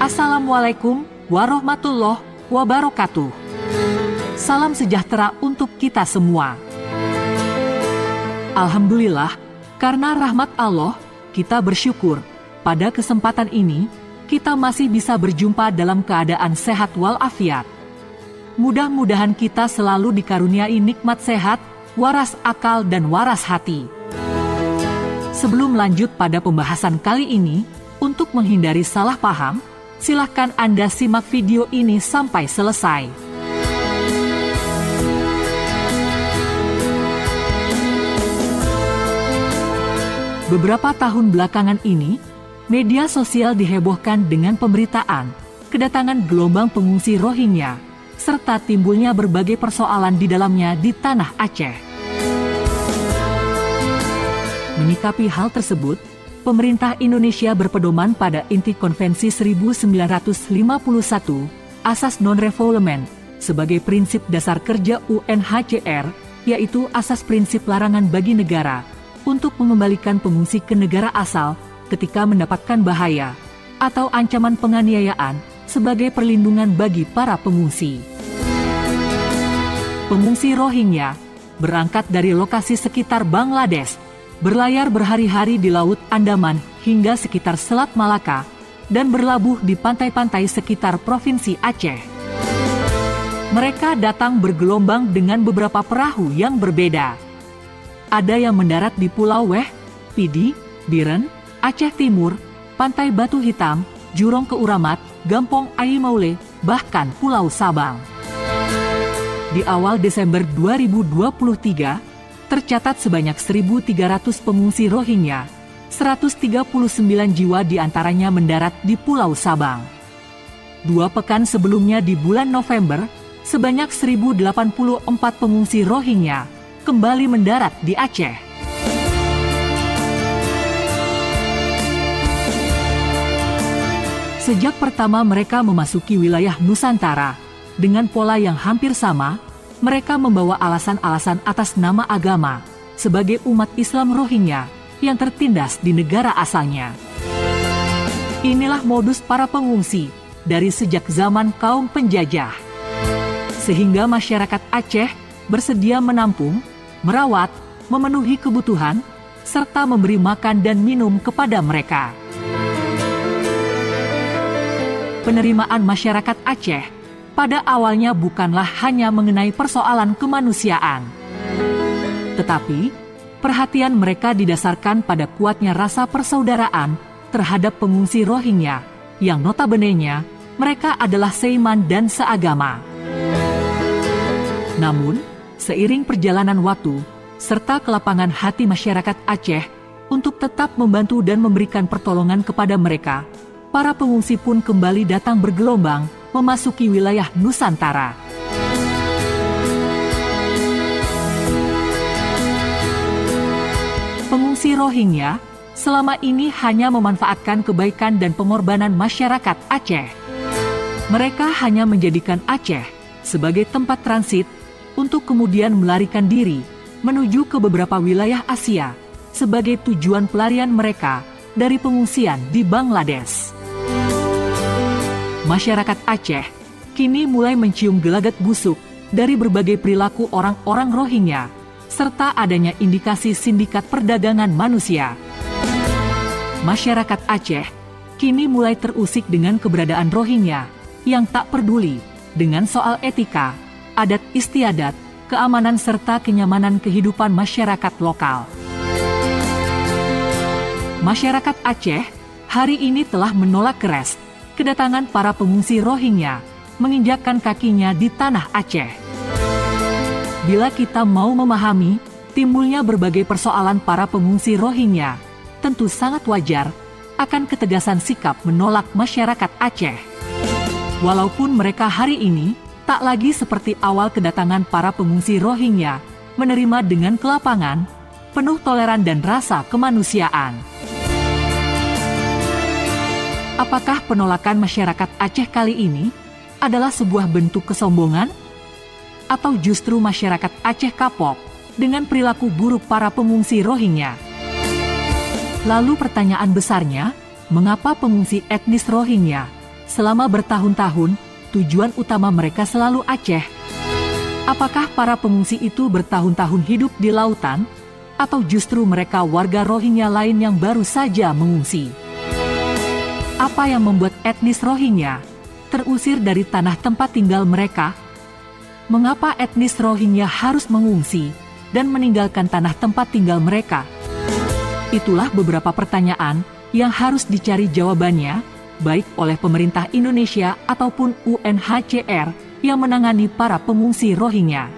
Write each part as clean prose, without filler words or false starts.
Assalamualaikum warahmatullahi wabarakatuh. Salam sejahtera untuk kita semua. Alhamdulillah, karena rahmat Allah, kita bersyukur. Pada kesempatan ini, kita masih bisa berjumpa dalam keadaan sehat walafiat. Mudah-mudahan kita selalu dikaruniai nikmat sehat, waras akal dan waras hati. Sebelum lanjut pada pembahasan kali ini, untuk menghindari salah paham, silahkan Anda simak video ini sampai selesai. Beberapa tahun belakangan ini, media sosial dihebohkan dengan pemberitaan kedatangan gelombang pengungsi Rohingya, serta timbulnya berbagai persoalan di dalamnya di tanah Aceh. Menyikapi hal tersebut, pemerintah Indonesia berpedoman pada inti Konvensi 1951, Asas Non-Refoulement, sebagai prinsip dasar kerja UNHCR, yaitu asas prinsip larangan bagi negara untuk mengembalikan pengungsi ke negara asal ketika mendapatkan bahaya atau ancaman penganiayaan sebagai perlindungan bagi para pengungsi. Pengungsi Rohingya berangkat dari lokasi sekitar Bangladesh, berlayar berhari-hari di Laut Andaman hingga sekitar Selat Malaka, dan berlabuh di pantai-pantai sekitar Provinsi Aceh. Mereka datang bergelombang dengan beberapa perahu yang berbeda. Ada yang mendarat di Pulau Weh, Pidi, Biren, Aceh Timur, Pantai Batu Hitam, Jurong Keuramat, Gampong Aimaule, bahkan Pulau Sabang. Di awal Desember 2023, tercatat sebanyak 1.300 pengungsi Rohingya, 139 jiwa diantaranya mendarat di Pulau Sabang. 2 pekan sebelumnya di bulan November, sebanyak 1.084 pengungsi Rohingya kembali mendarat di Aceh. Sejak pertama mereka memasuki wilayah Nusantara, dengan pola yang hampir sama, mereka membawa alasan-alasan atas nama agama sebagai umat Islam Rohingya yang tertindas di negara asalnya. Inilah modus para pengungsi dari sejak zaman kaum penjajah. Sehingga masyarakat Aceh bersedia menampung, merawat, memenuhi kebutuhan, serta memberi makan dan minum kepada mereka. Penerimaan masyarakat Aceh pada awalnya bukanlah hanya mengenai persoalan kemanusiaan. Tetapi, perhatian mereka didasarkan pada kuatnya rasa persaudaraan terhadap pengungsi Rohingya, yang notabene-nya mereka adalah seiman dan seagama. Namun, seiring perjalanan waktu, serta kelapangan hati masyarakat Aceh untuk tetap membantu dan memberikan pertolongan kepada mereka, para pengungsi pun kembali datang bergelombang memasuki wilayah Nusantara. Pengungsi Rohingya selama ini hanya memanfaatkan kebaikan dan pengorbanan masyarakat Aceh. Mereka hanya menjadikan Aceh sebagai tempat transit untuk kemudian melarikan diri menuju ke beberapa wilayah Asia sebagai tujuan pelarian mereka dari pengungsian di Bangladesh. Masyarakat Aceh kini mulai mencium gelagat busuk dari berbagai perilaku orang-orang Rohingya, serta adanya indikasi sindikat perdagangan manusia. Masyarakat Aceh kini mulai terusik dengan keberadaan Rohingya yang tak peduli dengan soal etika, adat istiadat, keamanan serta kenyamanan kehidupan masyarakat lokal. Masyarakat Aceh hari ini telah menolak keras kedatangan para pengungsi Rohingya menginjakkan kakinya di tanah Aceh. Bila kita mau memahami timbulnya berbagai persoalan para pengungsi Rohingya, tentu sangat wajar akan ketegasan sikap menolak masyarakat Aceh. Walaupun mereka hari ini tak lagi seperti awal kedatangan para pengungsi Rohingya, menerima dengan kelapangan, penuh toleran dan rasa kemanusiaan. Apakah penolakan masyarakat Aceh kali ini adalah sebuah bentuk kesombongan? Atau justru masyarakat Aceh kapok dengan perilaku buruk para pengungsi Rohingya? Lalu pertanyaan besarnya, mengapa pengungsi etnis Rohingya selama bertahun-tahun tujuan utama mereka selalu Aceh? Apakah para pengungsi itu bertahun-tahun hidup di lautan, atau justru mereka warga Rohingya lain yang baru saja mengungsi? Apa yang membuat etnis Rohingya terusir dari tanah tempat tinggal mereka? Mengapa etnis Rohingya harus mengungsi dan meninggalkan tanah tempat tinggal mereka? Itulah beberapa pertanyaan yang harus dicari jawabannya, baik oleh pemerintah Indonesia ataupun UNHCR yang menangani para pengungsi Rohingya.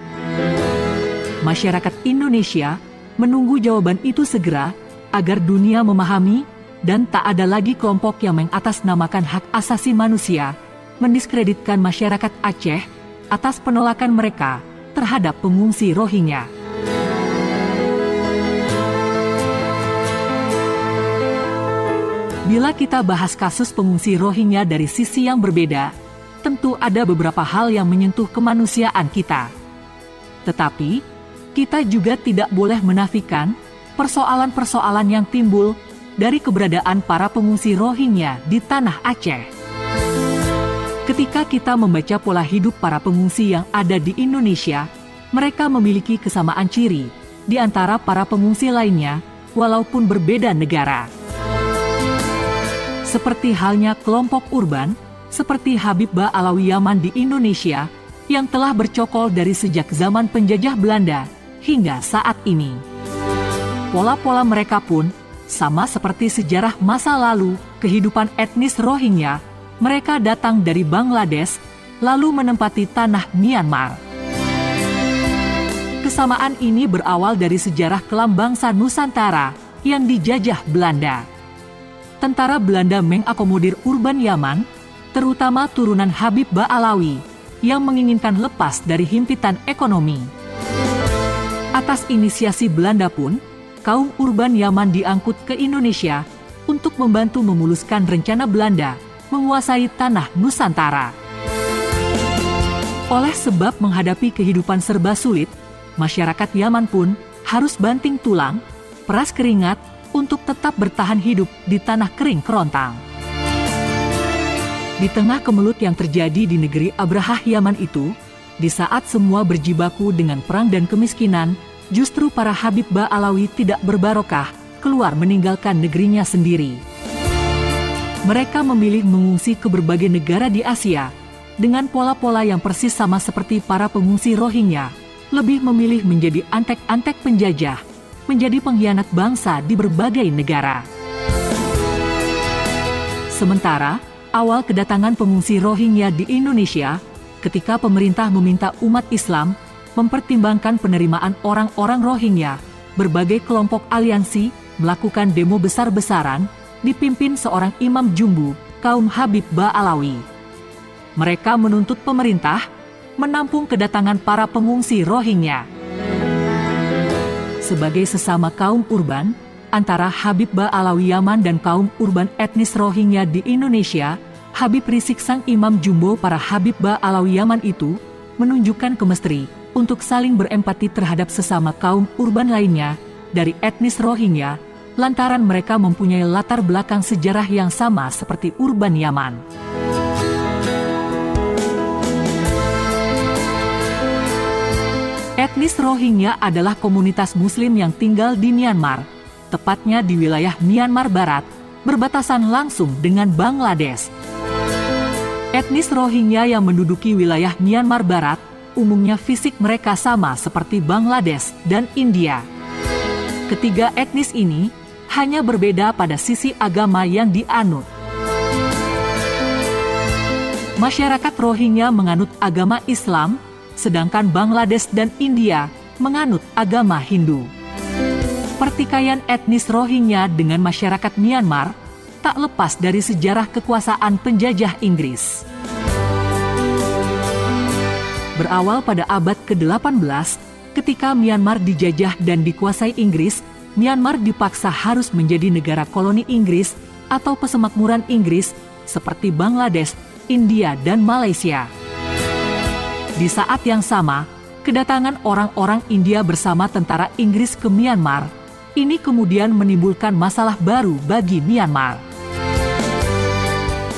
Masyarakat Indonesia menunggu jawaban itu segera agar dunia memahami dan tak ada lagi kelompok yang mengatasnamakan hak asasi manusia, mendiskreditkan masyarakat Aceh atas penolakan mereka terhadap pengungsi Rohingya. Bila kita bahas kasus pengungsi Rohingya dari sisi yang berbeda, tentu ada beberapa hal yang menyentuh kemanusiaan kita. Tetapi, kita juga tidak boleh menafikan persoalan-persoalan yang timbul dari keberadaan para pengungsi Rohingya di tanah Aceh. Ketika kita membaca pola hidup para pengungsi yang ada di Indonesia, mereka memiliki kesamaan ciri di antara para pengungsi lainnya, walaupun berbeda negara. Seperti halnya kelompok urban, seperti Habib Ba Alawi Yaman di Indonesia, yang telah bercokol dari sejak zaman penjajah Belanda hingga saat ini. Pola-pola mereka pun sama seperti sejarah masa lalu kehidupan etnis Rohingya. Mereka datang dari Bangladesh, lalu menempati tanah Myanmar. Kesamaan ini berawal dari sejarah kelam bangsa Nusantara yang dijajah Belanda. Tentara Belanda mengakomodir urban Yaman, terutama turunan Habib Ba Alawi, yang menginginkan lepas dari himpitan ekonomi. Atas inisiasi Belanda pun, kaum urban Yaman diangkut ke Indonesia untuk membantu memuluskan rencana Belanda menguasai tanah Nusantara. Oleh sebab menghadapi kehidupan serba sulit, masyarakat Yaman pun harus banting tulang, peras keringat untuk tetap bertahan hidup di tanah kering kerontang. Di tengah kemelut yang terjadi di negeri Abrahah Yaman itu, di saat semua berjibaku dengan perang dan kemiskinan, justru para Habib Ba Alawi tidak berbarokah, keluar meninggalkan negerinya sendiri. Mereka memilih mengungsi ke berbagai negara di Asia, dengan pola-pola yang persis sama seperti para pengungsi Rohingya, lebih memilih menjadi antek-antek penjajah, menjadi pengkhianat bangsa di berbagai negara. Sementara, awal kedatangan pengungsi Rohingya di Indonesia, ketika pemerintah meminta umat Islam mempertimbangkan penerimaan orang-orang Rohingya, berbagai kelompok aliansi melakukan demo besar-besaran dipimpin seorang imam jumbu, kaum Habib Ba Alawi. Mereka menuntut pemerintah menampung kedatangan para pengungsi Rohingya. Sebagai sesama kaum urban, antara Habib Ba Alawi Yaman dan kaum urban etnis Rohingya di Indonesia, Habib Rizik sang imam jumbo para Habib Ba Alawi Yaman itu menunjukkan kemestri untuk saling berempati terhadap sesama kaum urban lainnya dari etnis Rohingya, lantaran mereka mempunyai latar belakang sejarah yang sama seperti urban Yaman. Etnis Rohingya adalah komunitas Muslim yang tinggal di Myanmar, tepatnya di wilayah Myanmar Barat, berbatasan langsung dengan Bangladesh. Etnis Rohingya yang menduduki wilayah Myanmar Barat, umumnya fisik mereka sama seperti Bangladesh dan India. Ketiga etnis ini hanya berbeda pada sisi agama yang dianut. Masyarakat Rohingya menganut agama Islam, sedangkan Bangladesh dan India menganut agama Hindu. Pertikaian etnis Rohingya dengan masyarakat Myanmar tak lepas dari sejarah kekuasaan penjajah Inggris. Berawal pada abad ke-18, ketika Myanmar dijajah dan dikuasai Inggris, Myanmar dipaksa harus menjadi negara koloni Inggris atau pesemakmuran Inggris seperti Bangladesh, India, dan Malaysia. Di saat yang sama, kedatangan orang-orang India bersama tentara Inggris ke Myanmar Ini kemudian menimbulkan masalah baru bagi Myanmar.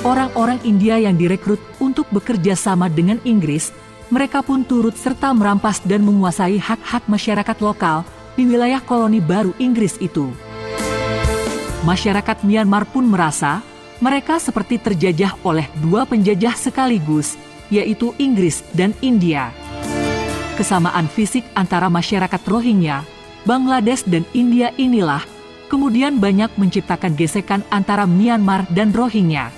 Orang-orang India yang direkrut untuk bekerja sama dengan Inggris, mereka pun turut serta merampas dan menguasai hak-hak masyarakat lokal di wilayah koloni baru Inggris itu. Masyarakat Myanmar pun merasa mereka seperti terjajah oleh dua penjajah sekaligus, yaitu Inggris dan India. Kesamaan fisik antara masyarakat Rohingya, Bangladesh dan India inilah kemudian banyak menciptakan gesekan antara Myanmar dan Rohingya.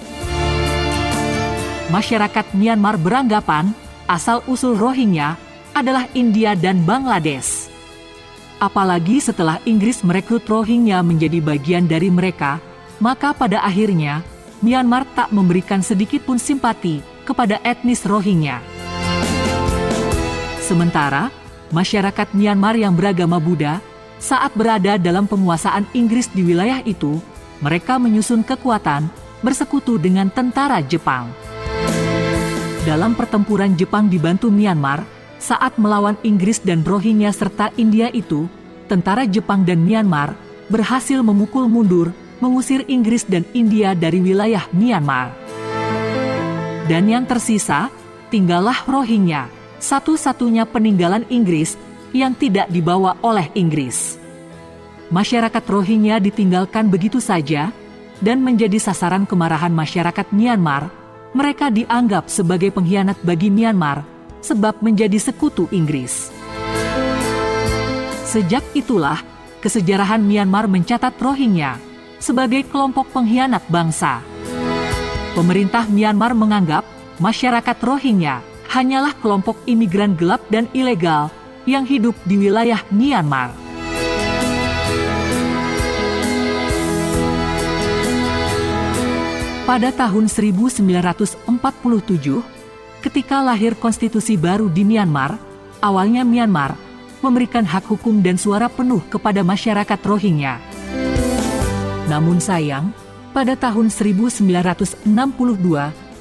Masyarakat Myanmar beranggapan asal-usul Rohingya adalah India dan Bangladesh. Apalagi setelah Inggris merekrut Rohingya menjadi bagian dari mereka, maka pada akhirnya Myanmar tak memberikan sedikit pun simpati kepada etnis Rohingya. Sementara, masyarakat Myanmar yang beragama Buddha, saat berada dalam penguasaan Inggris di wilayah itu, mereka menyusun kekuatan bersekutu dengan tentara Jepang. Dalam pertempuran Jepang dibantu Myanmar, saat melawan Inggris dan Rohingya serta India itu, tentara Jepang dan Myanmar berhasil memukul mundur, mengusir Inggris dan India dari wilayah Myanmar. Dan yang tersisa, tinggallah Rohingya, satu-satunya peninggalan Inggris yang tidak dibawa oleh Inggris. Masyarakat Rohingya ditinggalkan begitu saja, dan menjadi sasaran kemarahan masyarakat Myanmar. Mereka dianggap sebagai pengkhianat bagi Myanmar, sebab menjadi sekutu Inggris. Sejak itulah, kesejarahan Myanmar mencatat Rohingya sebagai kelompok pengkhianat bangsa. Pemerintah Myanmar menganggap masyarakat Rohingya hanyalah kelompok imigran gelap dan ilegal yang hidup di wilayah Myanmar. Pada tahun 1947, ketika lahir konstitusi baru di Myanmar, awalnya Myanmar memberikan hak hukum dan suara penuh kepada masyarakat Rohingya. Namun sayang, pada tahun 1962,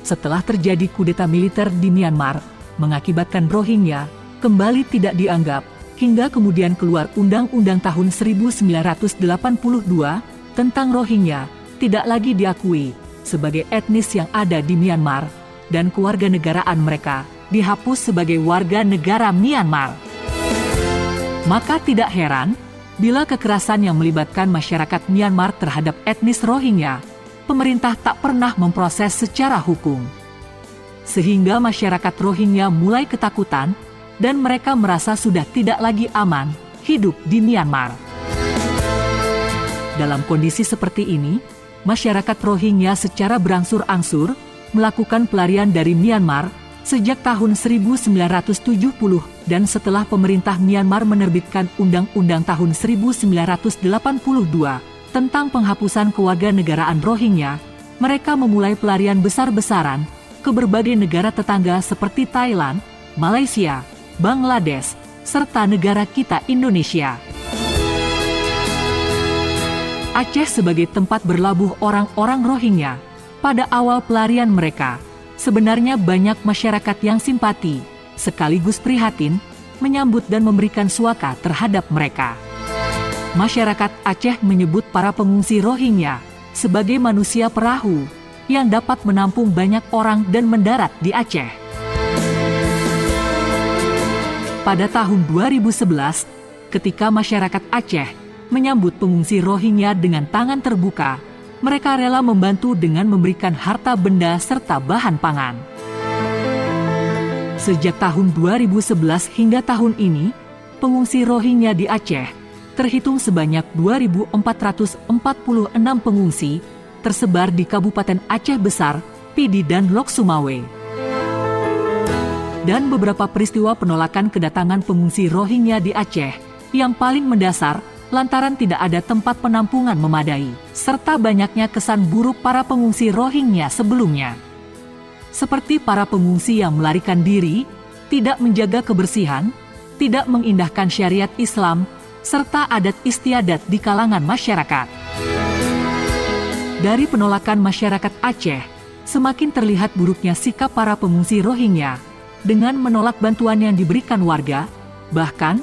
setelah terjadi kudeta militer di Myanmar, mengakibatkan Rohingya kembali tidak dianggap, hingga kemudian keluar Undang-Undang tahun 1982 tentang Rohingya, tidak lagi diakui sebagai etnis yang ada di Myanmar, dan kewarganegaraan mereka dihapus sebagai warga negara Myanmar. Maka tidak heran bila kekerasan yang melibatkan masyarakat Myanmar terhadap etnis Rohingya, pemerintah tak pernah memproses secara hukum. Sehingga masyarakat Rohingya mulai ketakutan dan mereka merasa sudah tidak lagi aman hidup di Myanmar. Dalam kondisi seperti ini, masyarakat Rohingya secara berangsur-angsur melakukan pelarian dari Myanmar sejak tahun 1970 dan setelah pemerintah Myanmar menerbitkan Undang-Undang tahun 1982 tentang penghapusan kewarganegaraan Rohingya, mereka memulai pelarian besar-besaran ke berbagai negara tetangga seperti Thailand, Malaysia, Bangladesh, serta negara kita Indonesia. Aceh sebagai tempat berlabuh orang-orang Rohingya, pada awal pelarian mereka, sebenarnya banyak masyarakat yang simpati, sekaligus prihatin, menyambut dan memberikan suaka terhadap mereka. Masyarakat Aceh menyebut para pengungsi Rohingya sebagai manusia perahu yang dapat menampung banyak orang dan mendarat di Aceh. Pada tahun 2011, ketika masyarakat Aceh menyambut pengungsi Rohingya dengan tangan terbuka, mereka rela membantu dengan memberikan harta benda serta bahan pangan. Sejak tahun 2011 hingga tahun ini, pengungsi Rohingya di Aceh terhitung sebanyak 2.446 pengungsi tersebar di Kabupaten Aceh Besar, Pidi dan Lok Sumawe. Dan beberapa peristiwa penolakan kedatangan pengungsi Rohingya di Aceh yang paling mendasar lantaran tidak ada tempat penampungan memadai, serta banyaknya kesan buruk para pengungsi Rohingya sebelumnya. Seperti para pengungsi yang melarikan diri, tidak menjaga kebersihan, tidak mengindahkan syariat Islam, serta adat istiadat di kalangan masyarakat. Dari penolakan masyarakat Aceh, semakin terlihat buruknya sikap para pengungsi Rohingya dengan menolak bantuan yang diberikan warga. Bahkan,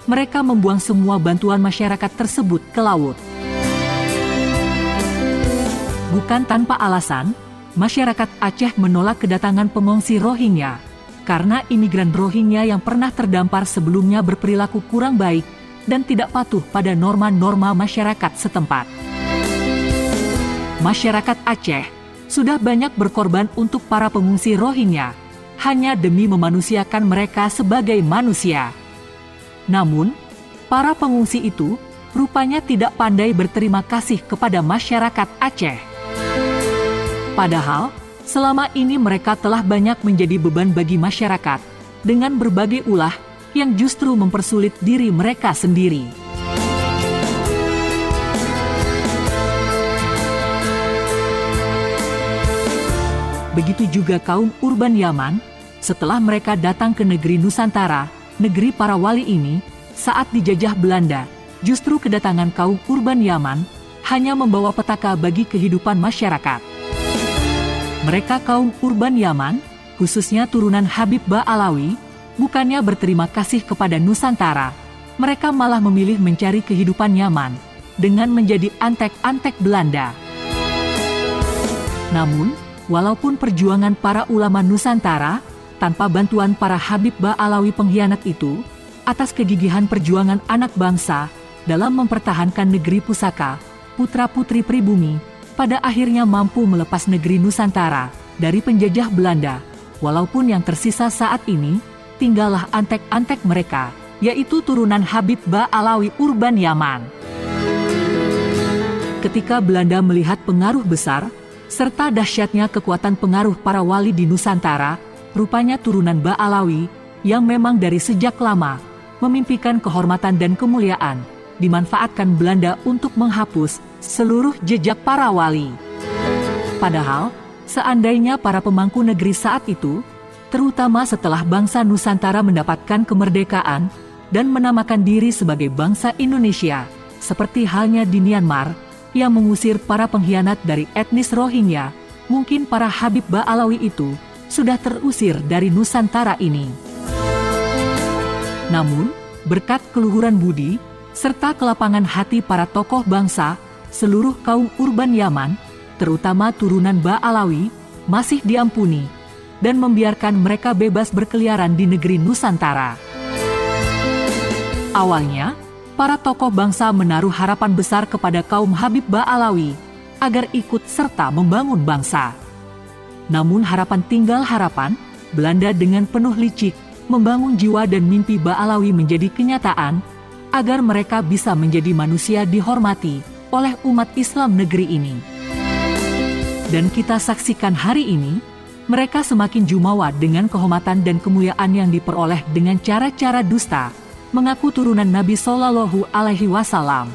mereka membuang semua bantuan masyarakat tersebut ke laut. Bukan tanpa alasan, masyarakat Aceh menolak kedatangan pengungsi Rohingya, karena imigran Rohingya yang pernah terdampar sebelumnya berperilaku kurang baik dan tidak patuh pada norma-norma masyarakat setempat. Masyarakat Aceh sudah banyak berkorban untuk para pengungsi Rohingya, hanya demi memanusiakan mereka sebagai manusia. Namun, para pengungsi itu rupanya tidak pandai berterima kasih kepada masyarakat Aceh. Padahal, selama ini mereka telah banyak menjadi beban bagi masyarakat dengan berbagai ulah yang justru mempersulit diri mereka sendiri. Begitu juga kaum urban Yaman, setelah mereka datang ke negeri Nusantara, negeri para wali ini, saat dijajah Belanda, justru kedatangan kaum urban Yaman hanya membawa petaka bagi kehidupan masyarakat. Mereka kaum urban Yaman, khususnya turunan Habib Ba Alawi, bukannya berterima kasih kepada Nusantara, mereka malah memilih mencari kehidupan nyaman dengan menjadi antek-antek Belanda. Namun, walaupun perjuangan para ulama Nusantara, tanpa bantuan para Habib Ba Alawi pengkhianat itu, atas kegigihan perjuangan anak bangsa dalam mempertahankan negeri pusaka, putra-putri pribumi, pada akhirnya mampu melepas negeri Nusantara dari penjajah Belanda, walaupun yang tersisa saat ini tinggallah antek-antek mereka, yaitu turunan Habib Ba Alawi urban Yaman. Ketika Belanda melihat pengaruh besar, serta dahsyatnya kekuatan pengaruh para wali di Nusantara, rupanya turunan Ba Alawi, yang memang dari sejak lama, memimpikan kehormatan dan kemuliaan, dimanfaatkan Belanda untuk menghapus seluruh jejak para wali. Padahal, seandainya para pemangku negeri saat itu, terutama setelah bangsa Nusantara mendapatkan kemerdekaan dan menamakan diri sebagai bangsa Indonesia, seperti halnya di Myanmar, yang mengusir para pengkhianat dari etnis Rohingya, mungkin para Habib Ba Alawi itu sudah terusir dari Nusantara ini. Namun, berkat keluhuran budi, serta kelapangan hati para tokoh bangsa, seluruh kaum urban Yaman, terutama turunan Ba Alawi, masih diampuni, dan membiarkan mereka bebas berkeliaran di negeri Nusantara. Awalnya, para tokoh bangsa menaruh harapan besar kepada kaum Habib Ba Alawi, agar ikut serta membangun bangsa. Namun harapan tinggal harapan, Belanda dengan penuh licik, membangun jiwa dan mimpi Ba Alawi menjadi kenyataan, agar mereka bisa menjadi manusia dihormati oleh umat Islam negeri ini. Dan kita saksikan hari ini, mereka semakin jumawa dengan kehormatan dan kemuliaan yang diperoleh dengan cara-cara dusta, mengaku turunan Nabi Shallallahu Alaihi Wasallam.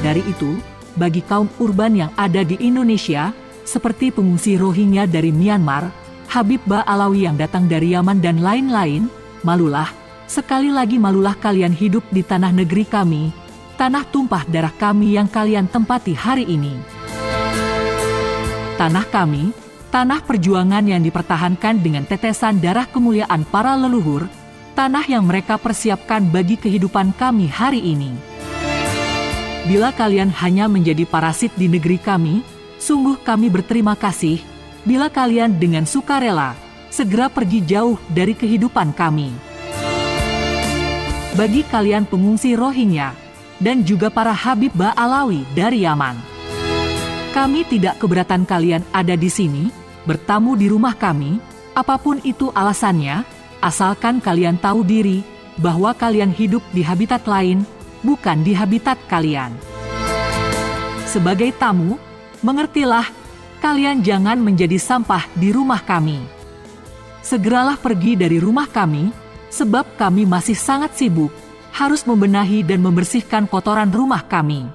Dari itu, bagi kaum urban yang ada di Indonesia, seperti pengungsi Rohingya dari Myanmar, Habib Ba Alawi yang datang dari Yaman dan lain-lain, malulah, sekali lagi malulah kalian hidup di tanah negeri kami, tanah tumpah darah kami yang kalian tempati hari ini. Tanah kami, tanah perjuangan yang dipertahankan dengan tetesan darah kemuliaan para leluhur, tanah yang mereka persiapkan bagi kehidupan kami hari ini. Bila kalian hanya menjadi parasit di negeri kami, sungguh kami berterima kasih, bila kalian dengan sukarela, segera pergi jauh dari kehidupan kami. Bagi kalian pengungsi Rohingya, dan juga para Habib Ba Alawi dari Yaman, kami tidak keberatan kalian ada di sini, bertamu di rumah kami, apapun itu alasannya, asalkan kalian tahu diri, bahwa kalian hidup di habitat lain, bukan di habitat kalian. Sebagai tamu, mengertilah, kalian jangan menjadi sampah di rumah kami. Segeralah pergi dari rumah kami, sebab kami masih sangat sibuk, harus membenahi dan membersihkan kotoran rumah kami.